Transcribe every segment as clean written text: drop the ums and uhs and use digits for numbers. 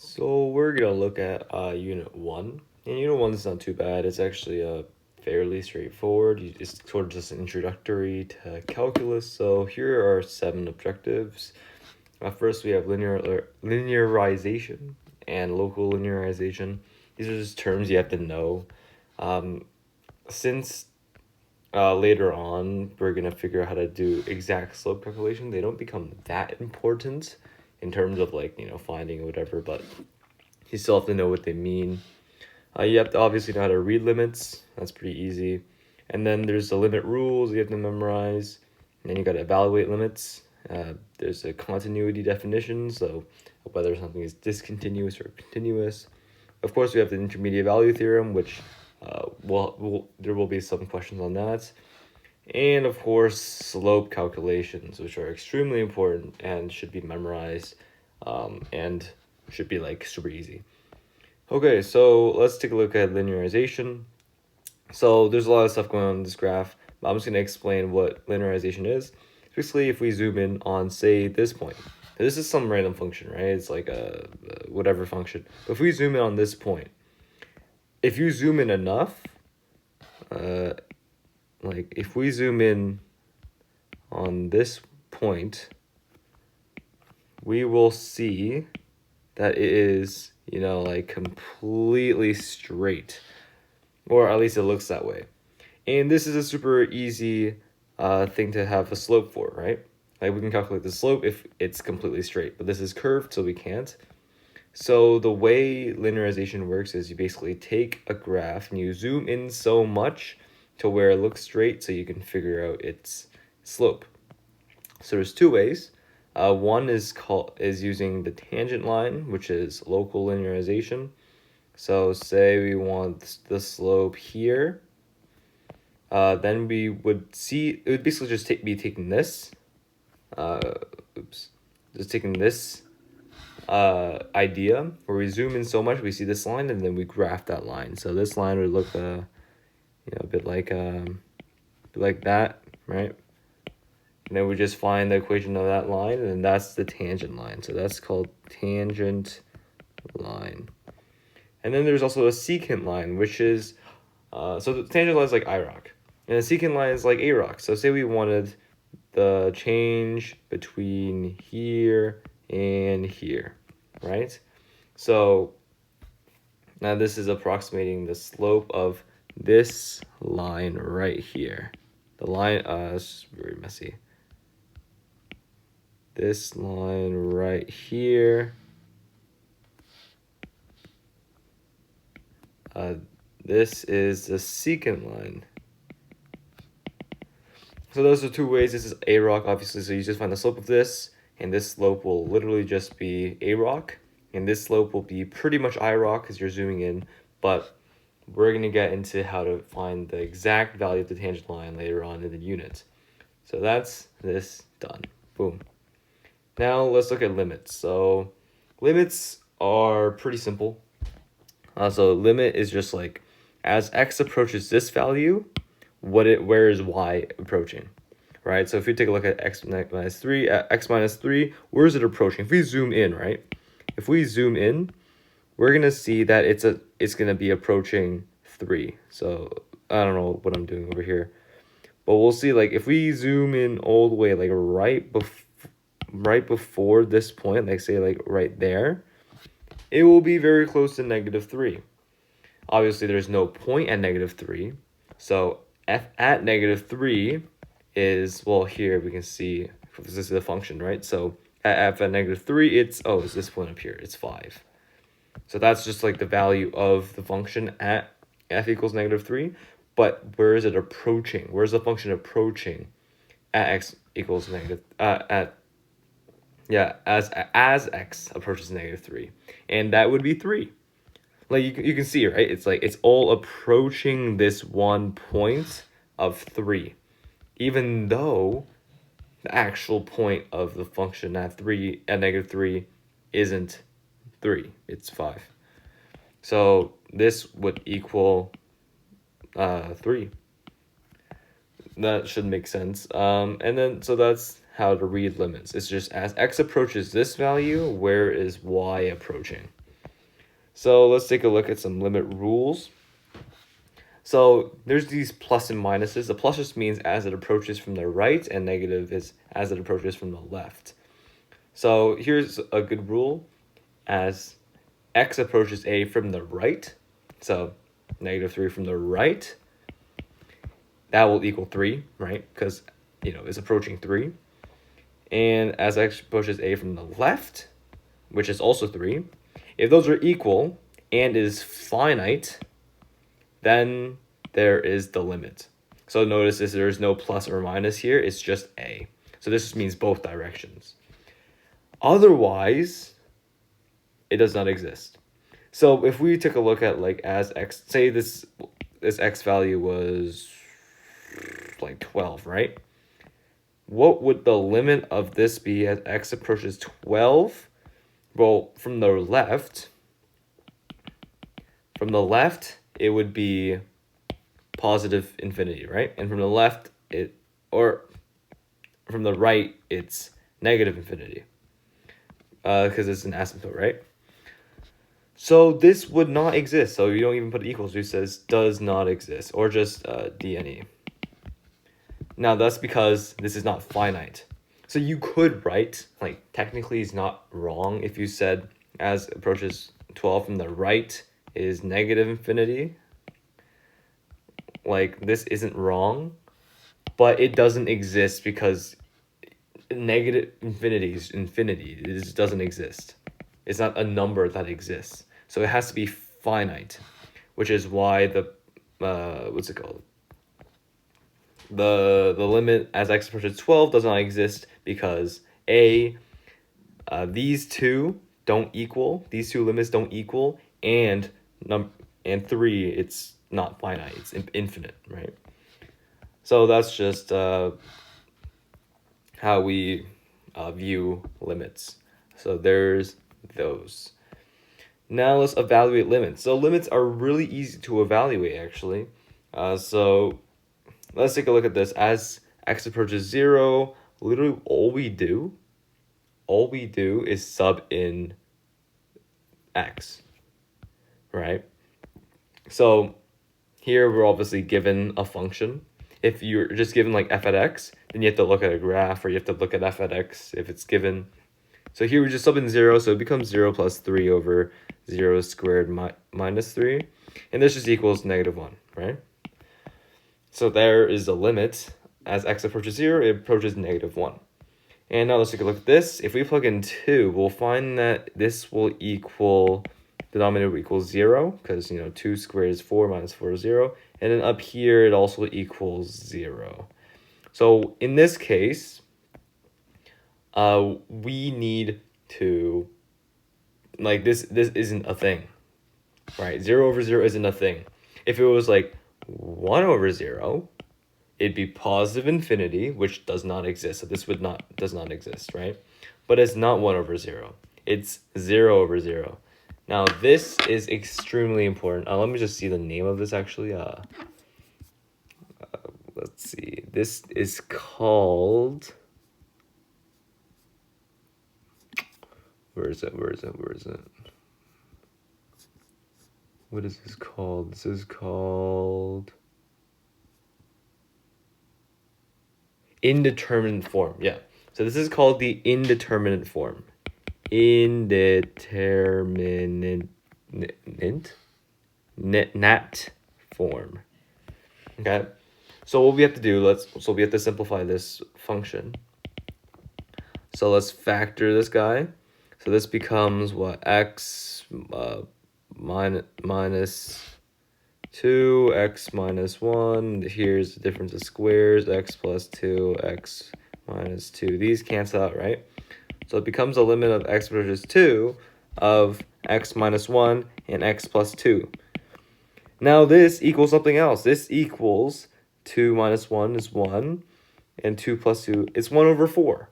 So we're gonna look at Unit 1. And Unit 1 is not too bad. It's actually fairly straightforward. It's sort of just an introductory to calculus. So here are 7 objectives. First, we have linearization and local linearization. These are just terms you have to know. Um, since later on we're gonna figure out how to do exact slope calculation, they don't become that important in terms of finding whatever, but you still have to know what they mean. You have to obviously know how to read limits. That's pretty easy. And then there's the limit rules you have to memorize. And then you got to evaluate limits. There's a continuity definition, so whether something is discontinuous or continuous. Of course, we have the intermediate value theorem, which there will be some questions on that. And of course, slope calculations, which are extremely important and should be memorized, and should be super easy. Okay, so let's take a look at linearization. So there's a lot of stuff going on in this graph, but I'm just going to explain what linearization is. Basically, if we zoom in on, say, this point, this is some random function, right? It's like a whatever function. But if we zoom in on this point, if you zoom in enough, if we zoom in on this point, we will see that it is, completely straight. Or at least it looks that way. And this is a super easy thing to have a slope for, right? Like we can calculate the slope if it's completely straight, but this is curved, so we can't. So the way linearization works is you basically take a graph and you zoom in so much to where it looks straight so you can figure out its slope. So there's two ways. One is using the tangent line, which is local linearization. So say we want the slope here. Then we would see, it would basically just be taking this, just taking this idea where we zoom in so much, we see this line, and then we graph that line. So this line would look, a bit like that, right? And then we just find the equation of that line, and then that's the tangent line. So that's called tangent line. And then there's also a secant line, which is, so the tangent line is like IROC. And the secant line is like AROC. So say we wanted the change between here and here, right? So now this is approximating the slope of this line right here. The line, it's very messy. This line right here. This is the secant line. So those are two ways. This is AROC, obviously, so you just find the slope of this, and this slope will literally just be AROC, and this slope will be pretty much IROC because you're zooming in, but we're going to get into how to find the exact value of the tangent line later on in the unit. So that's this done. Boom. Now let's look at limits. So limits are pretty simple. So limit is just like as x approaches this value, where is y approaching, right? So if we take a look at x minus 3, where is it approaching? If we zoom in, right? If we zoom in, we're gonna see that it's gonna be approaching 3. So I don't know what I'm doing over here, but we'll see. Like if we zoom in all the way, like right before this point, like say like right there, it will be very close to -3. Obviously, there's no point at -3, so f at -3 is, well, here we can see this is the function, right? So at f at -3, it's this point up here, it's 5. So that's just like the value of the function at f equals -3. But where is it approaching? Where's the function approaching at x equals negative as x approaches -3, and that would be 3. Like you can see, right? It's like it's all approaching this one point of 3, even though the actual point of the function at -3 isn't 3, it's 5. So this would equal 3. That should make sense. And then so that's how to read limits. It's just as x approaches this value, where is y approaching? So let's take a look at some limit rules. So there's these plus and minuses. The plus just means as it approaches from the right, and negative is as it approaches from the left. So here's a good rule. As x approaches a from the right, so -3 from the right, that will equal 3, right? Because, it's approaching 3. And as x approaches a from the left, which is also 3, if those are equal and is finite, then there is the limit. So notice this, there's no plus or minus here, it's just a. So this just means both directions. Otherwise, it does not exist. So if we take a look at as x, say this x value was 12, right? What would the limit of this be as x approaches 12? Well, from the left, it would be positive infinity, right? And from the left, from the right, it's negative infinity. Because it's an asymptote, right? So this would not exist. So you don't even put equals. It says does not exist, or just DNE. Now that's because this is not finite. So you could write, technically it's not wrong if you said as approaches 12 from the right is negative infinity. This isn't wrong, but it doesn't exist because negative infinity is infinity. It just doesn't exist. It's not a number that exists. So it has to be finite, which is why the what's it called? The limit as x approaches 12 does not exist because these two don't equal. These two limits don't equal, and 3, it's not finite. It's infinite, right? So that's just how we view limits. So there's those. Now let's evaluate limits. So limits are really easy to evaluate, actually. So let's take a look at this. As x approaches 0, literally all we do is sub in x, right? So here we're obviously given a function. If you're just given f at x, then you have to look at a graph, or you have to look at f at x if it's given. So here we just sub in 0, so it becomes 0 plus 3 over 0 squared minus 3. And this just equals -1, right? So there is a limit. As x approaches 0, it approaches -1. And now let's take a look at this. If we plug in 2, we'll find that this will equal, denominator will equal 0, because 2 squared is 4, minus 4 is 0. And then up here, it also equals 0. So in this case, we need to, this isn't a thing, right? 0 over 0 isn't a thing. If it was 1 over 0, it'd be positive infinity, which does not exist. So this does not exist, right? But it's not 1 over 0. It's 0 over 0. Now this is extremely important. Let me just see the name of this actually. Let's see. This is called. Where is it? What is this called? This is called indeterminate form. Yeah. So this is called the indeterminate form. Indeterminate nat form. Okay. So what we have to do, we have to simplify this function. So let's factor this guy. So this becomes what? X minus 2, x minus 1. Here's the difference of squares, x plus 2, x minus 2. These cancel out, right? So it becomes a limit of x approaches 2 of x minus 1 and x plus 2. Now this equals something else. This equals 2 minus 1 is 1, and 2 plus 2 is 1 over 4.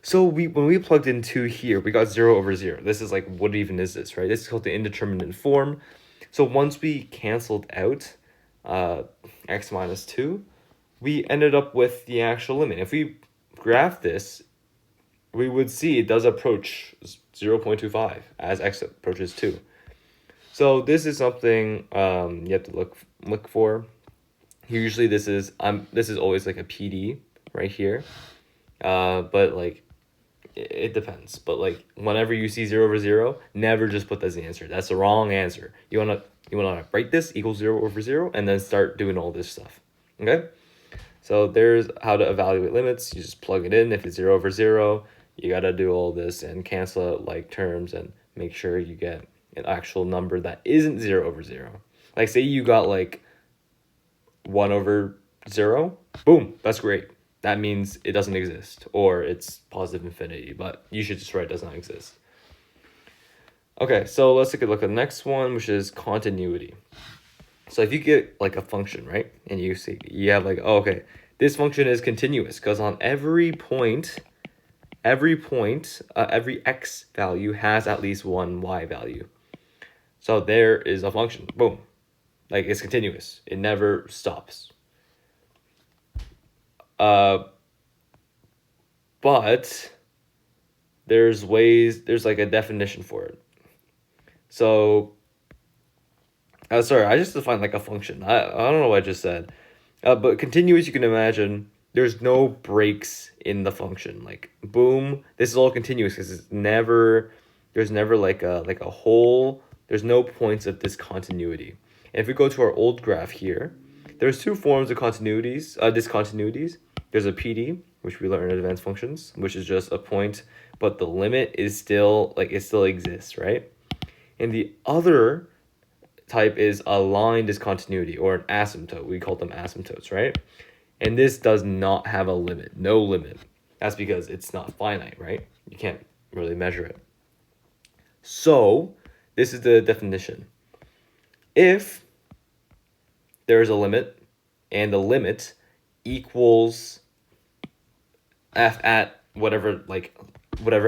So when we plugged in 2 here, we got 0 over 0. This is what even is this, right? This is called the indeterminate form. So once we canceled out x minus 2, we ended up with the actual limit. If we graph this, we would see it does approach 0.25 as x approaches 2. So this is something you have to look for. Usually this is always like a PD right here. But like it depends. But like whenever you see 0/0, never just put that as the answer. That's the wrong answer. You wanna write this equals 0/0 and then start doing all this stuff. Okay? So there's how to evaluate limits. You just plug it in. If it's 0/0, you gotta do all this and cancel out like terms and make sure you get an actual number that isn't 0/0. Like say you got like 1/0, boom, that's great. That means it doesn't exist or it's positive infinity, but you should just write does not exist. Okay, so let's take a look at the next one, which is continuity. So if you get like a function, right, and you have like, oh, okay, this function is continuous because on every x value has at least one y value. So there is a function, boom, like it's continuous. It never stops. But there's like a definition for it. So, sorry, I just defined like a function. I don't know what I just said. But continuous, you can imagine there's no breaks in the function. Like, boom, this is all continuous because there's never like a whole, there's no points of discontinuity. And if we go to our old graph here, there's two forms of discontinuities. There's a PD, which we learned in advanced functions, which is just a point, but the limit is still, like, it still exists, right? And the other type is a line discontinuity or an asymptote. We call them asymptotes, right? And this does not have a limit, no limit. That's because it's not finite, right? You can't really measure it. So this is the definition. If there's a limit and the limit equals f at whatever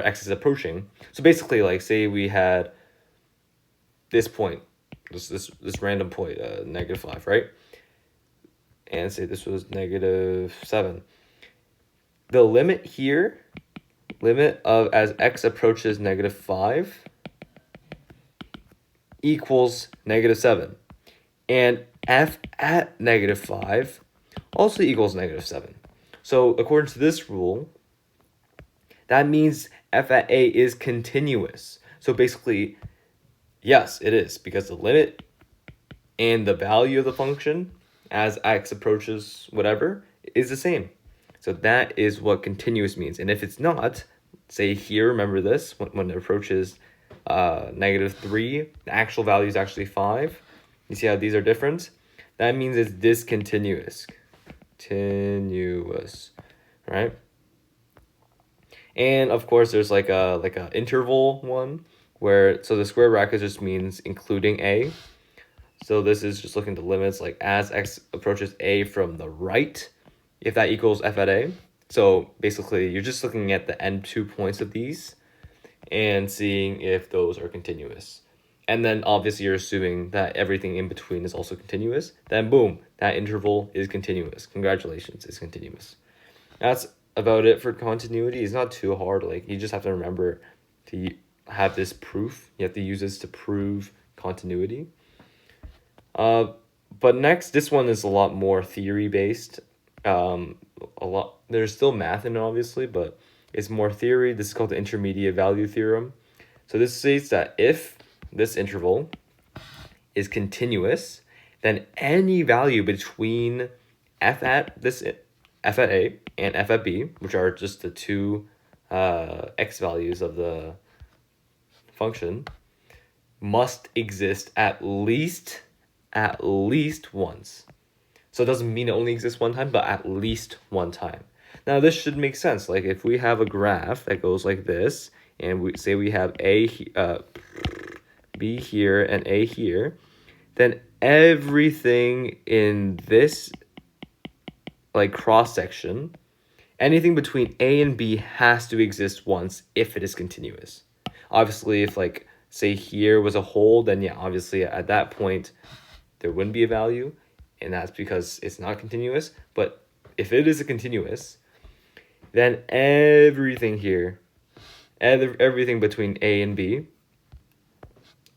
x is approaching. So basically, like, say we had this point, this random point, -5, right? And say this was -7. The limit here, limit of as x approaches -5 equals -7. And f at -5 also equals -7. So according to this rule, that means f at a is continuous. So basically, yes, it is, because the limit and the value of the function as x approaches whatever is the same. So that is what continuous means. And if it's not, say here, remember this, when it approaches -3, the actual value is actually 5. You see how these are different? That means it's discontinuous. Continuous, right? And of course, there's like a interval one where, so the square bracket just means including a. So this is just looking at the limits, like as x approaches a from the right, if that equals f at a. So basically, you're just looking at the end 2 points of these and seeing if those are continuous. And then obviously you're assuming that everything in between is also continuous. Then boom, that interval is continuous. Congratulations, it's continuous. That's about it for continuity. It's not too hard. Like, you just have to remember to have this proof. You have to use this to prove continuity. But next, this one is a lot more theory based. There's still math in it, obviously, but it's more theory. This is called the intermediate value theorem. So this states that if this interval is continuous, then any value between f at a and f at b, which are just the two x values of the function, must exist at least once. So it doesn't mean it only exists one time, but at least one time. Now this should make sense. Like, if we have a graph that goes like this, and we say we have b here and a here, then everything in this like cross section, anything between a and b has to exist once if it is continuous. Obviously, if, like, say here was a hole, then yeah, obviously at that point there wouldn't be a value, and that's because it's not continuous. But if it is a continuous, then everything here everything between a and b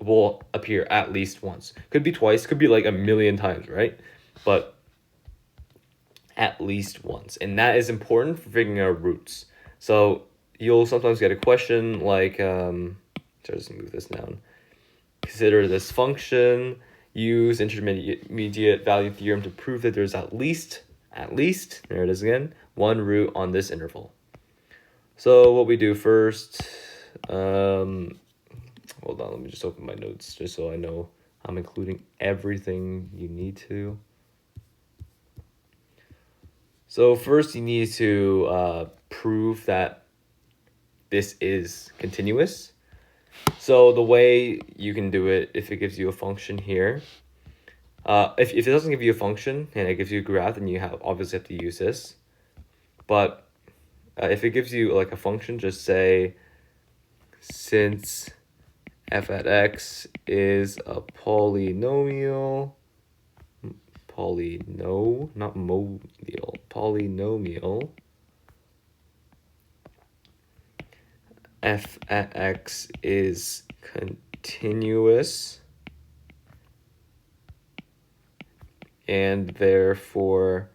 will appear at least once. Could be twice, could be like a million times, right? But at least once. And that is important for figuring out roots. So you'll sometimes get a question like, just move this down. Consider this function. Use intermediate value theorem to prove that there's at least, there it is again, one root on this interval. So what we do first, hold on, let me just open my notes just so I know I'm including everything you need to. So first you need to prove that this is continuous. So the way you can do it, if it gives you a function here, if it doesn't give you a function and it gives you a graph, then you obviously have to use this. But if it gives you like a function, just say, since f at x is a polynomial, not modial, polynomial, f at x is continuous, and therefore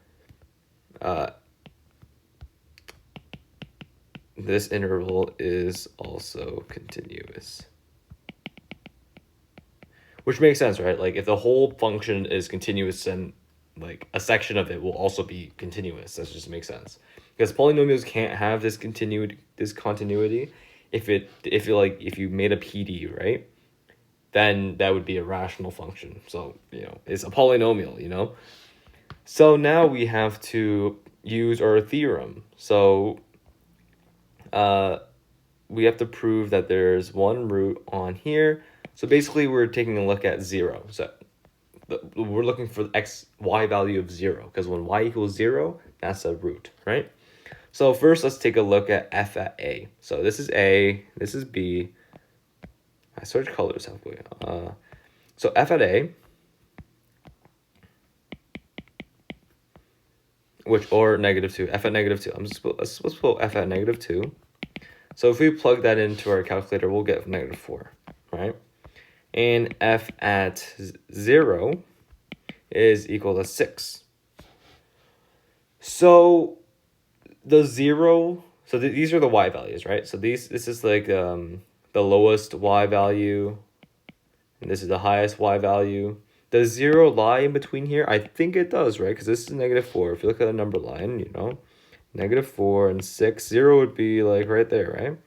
this interval is also continuous. Which makes sense, right? Like if the whole function is continuous, then like a section of it will also be continuous. That just makes sense. Because polynomials can't have this continuity. If you made a PD, right? Then that would be a rational function. So, it's a polynomial, So now we have to use our theorem. So we have to prove that there's one root on here. So basically we're taking a look at 0. So we're looking for the y value of 0, because when y equals 0, that's a root, right? So first let's take a look at f at a. So this is a, this is b. I switched colors halfway. So f at a, or -2, f at -2. Let's put f at -2. So if we plug that into our calculator, we'll get -4, right? And f at 0 is equal to 6. So the 0, so these are the y values, right? So this is like the lowest y value, and this is the highest y value. Does 0 lie in between here? I think it does, right? Because this is -4. If you look at the number line, -4 and 6, 0 would be like right there, right?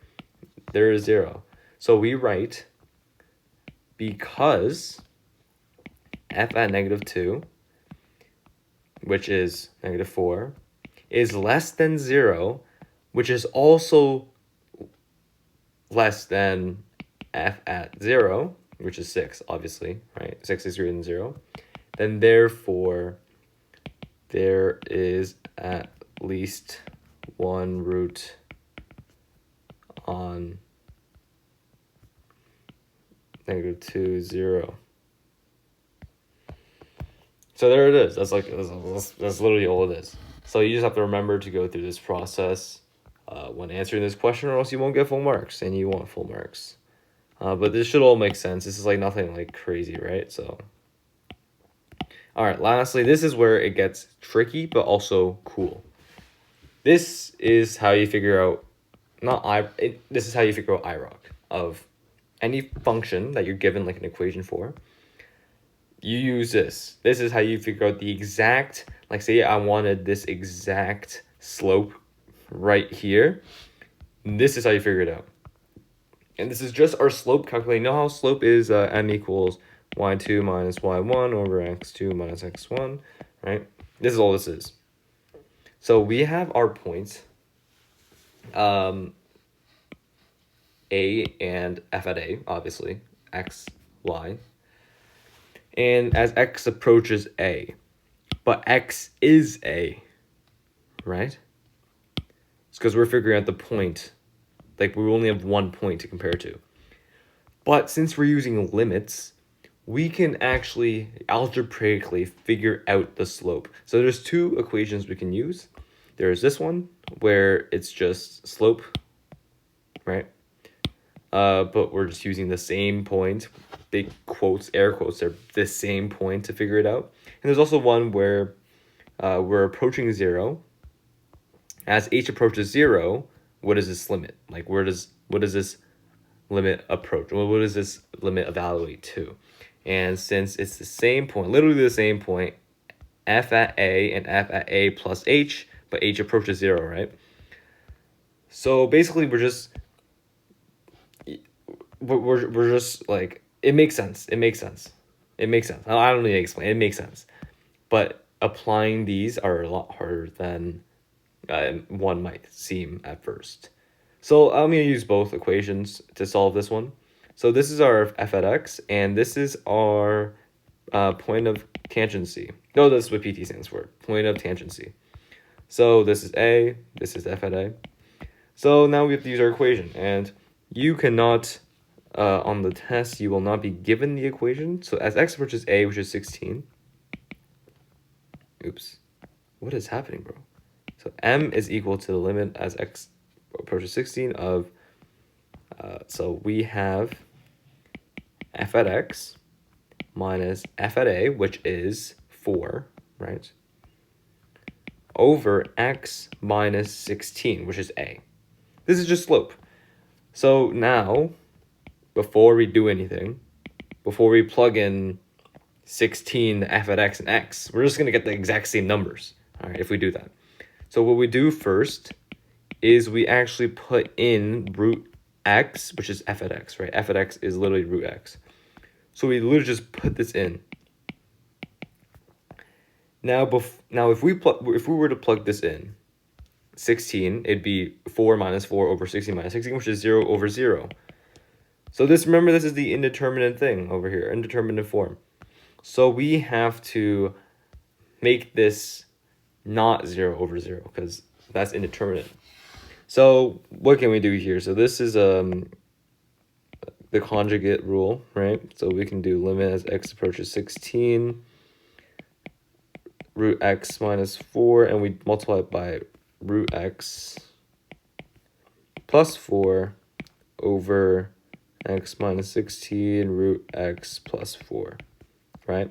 There is 0. So we write, because f at -2, which is -4, is less than 0, which is also less than f at 0, which is 6, obviously, right? 6 is greater than 0. Then therefore, there is at least one root on -2, 0. So there it is. That's literally all it is. So you just have to remember to go through this process when answering this question, or else you won't get full marks, and you want full marks. But this should all make sense. This is like nothing like crazy, right? So, all right. Lastly, this is where it gets tricky, but also cool. This is how you figure out this is how you figure out IROC of any function that you're given like an equation for. You use this. This is how you figure out the exact, like say I wanted this exact slope right here. This is how you figure it out. And this is just our slope calculator. You know how slope is m equals y2 minus y1 over x2 minus x1, right? This is all this is. So we have our points, a and f at a, obviously, x, y. And as x approaches a, but x is a, right? It's because we're figuring out the point. Like we only have one point to compare to. But since we're using limits, we can actually algebraically figure out the slope. So there's two equations we can use. There's this one where it's just slope, right? but we're just using the same point, big quotes, air quotes, they're the same point to figure it out. And there's also one where we're approaching 0. As h approaches 0, what is this limit? Like, what does this limit approach? Well, what does this limit evaluate to? And since it's the same point, literally the same point, f at a and f at a plus h, but h approaches 0, right? So basically, we're just like, it makes sense. It makes sense. It makes sense. I don't need to explain. It makes sense. But applying these are a lot harder than one might seem at first. So I'm going to use both equations to solve this one. So this is our f at x, and this is our point of tangency. No, that's what PT stands for, point of tangency. So this is a, this is f at a. So now we have to use our equation, and you cannot, on the test, you will not be given the equation. So as x approaches a, which is 16. Oops. What is happening, bro? So m is equal to the limit as x approaches 16 of, so we have f at x minus f at a, which is 4, right? Over x minus 16, which is a. This is just slope. So now, before we do anything, before we plug in 16, f at x and x, we're just going to get the exact same numbers, all right, if we do that. So what we do first is we actually put in root x, which is f at x, right? F at x is literally root x. So we literally just put this in. Now, if we were to plug this in, 16, it'd be 4 minus 4 over 16 minus 16, which is 0 over 0. So remember, this is the indeterminate thing over here, indeterminate form. So we have to make this not 0 over 0, because that's indeterminate. So what can we do here? So this is the conjugate rule, right? So we can do limit as x approaches 16, root x minus 4, and we multiply it by root x plus 4 over x minus 16 root x plus 4, right?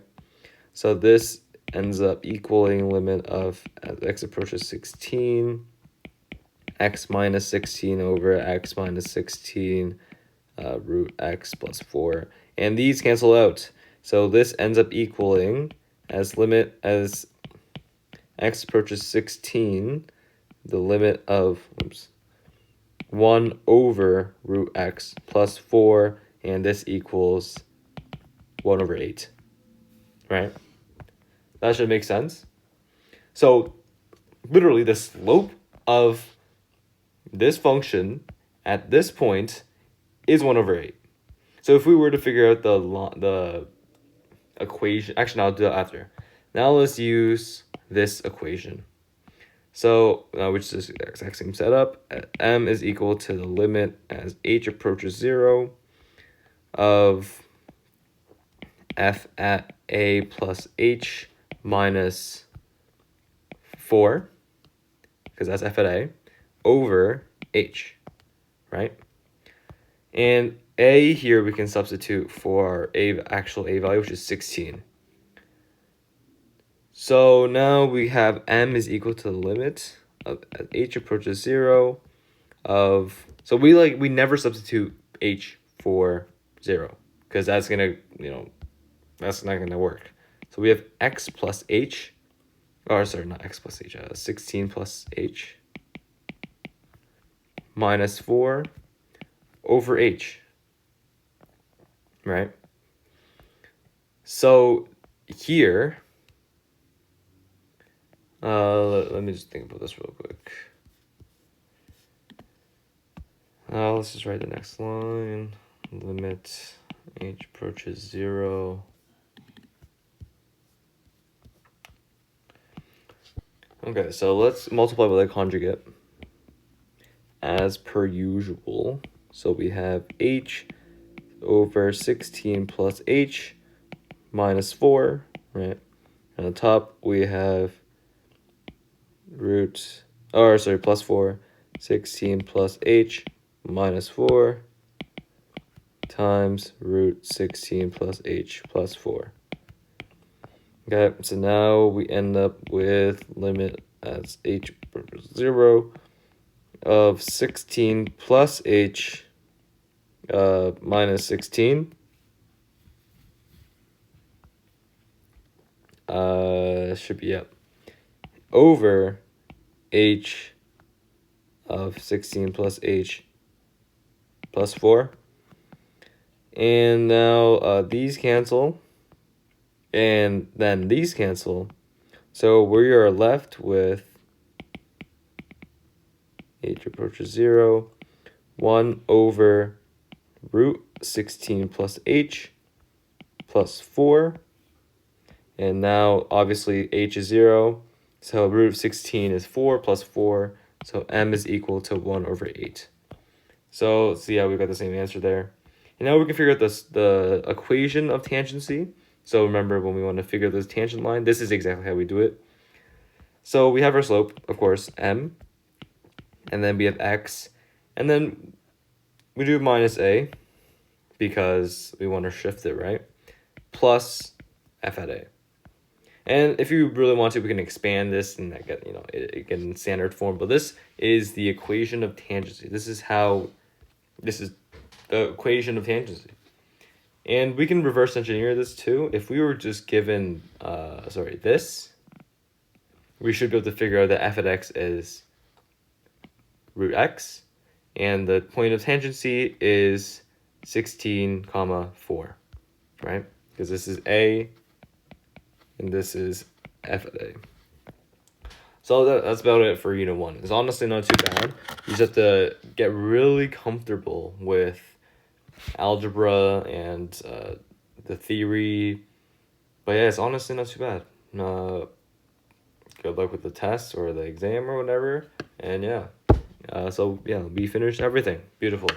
So this ends up equaling limit of as x approaches 16, x minus 16 over x minus 16 root x plus 4. And these cancel out. So this ends up equaling as limit as x approaches 16, the limit of 1 over root x plus 4, and this equals 1 over 8, right? That should make sense. So literally the slope of this function at this point is 1 over 8. So if we were to figure out the equation, actually, I'll do that after. Now let's use this equation. So which is the exact same setup. M is equal to the limit as h approaches 0 of f at a plus h minus 4, because that's f at a, over h, right? And a here we can substitute for our actual a value, which is 16. So now we have m is equal to the limit of as h approaches 0 of, so we never substitute h for 0, because that's gonna, that's not gonna work. So we have x plus h, or sorry, not x plus h, 16 plus h minus 4 over h, right? So here, let me just think about this real quick. Let's just write the next line. Limit h approaches 0. Okay, so let's multiply by the conjugate as per usual. So we have h over 16 plus h minus 4, right? On the top we have plus 4, 16 plus h minus 4. times root 16 plus h plus 4. Okay, so now we end up with limit as h equals 0 of 16 plus h minus 16 should be over h of 16 plus h plus 4. And now these cancel, and then these cancel. So we are left with h approaches 0, 1 over root 16 plus h plus 4. And now, obviously, h is 0, so root of 16 is 4 plus 4, so m is equal to 1 over 8. So yeah, we got the same answer there. And now we can figure out the equation of tangency. So remember, when we want to figure this tangent line, this is exactly how we do it. So we have our slope, of course, m, and then we have x, and then we do minus a, because we want to shift it, right? Plus f at a. And if you really want to, we can expand this and get, it get in standard form. But this is the equation of tangency. This is the equation of tangency. And we can reverse engineer this too. If we were just given, this, we should be able to figure out that f at x is root x. And the point of tangency is 16, 4, right? Because this is a, and this is f at a. So that's about it for Unit 1. It's honestly not too bad. You just have to get really comfortable with algebra and the theory. But yeah, it's honestly not too bad. Good luck with the test or the exam or whatever. And yeah. So yeah, we finished everything. Beautiful.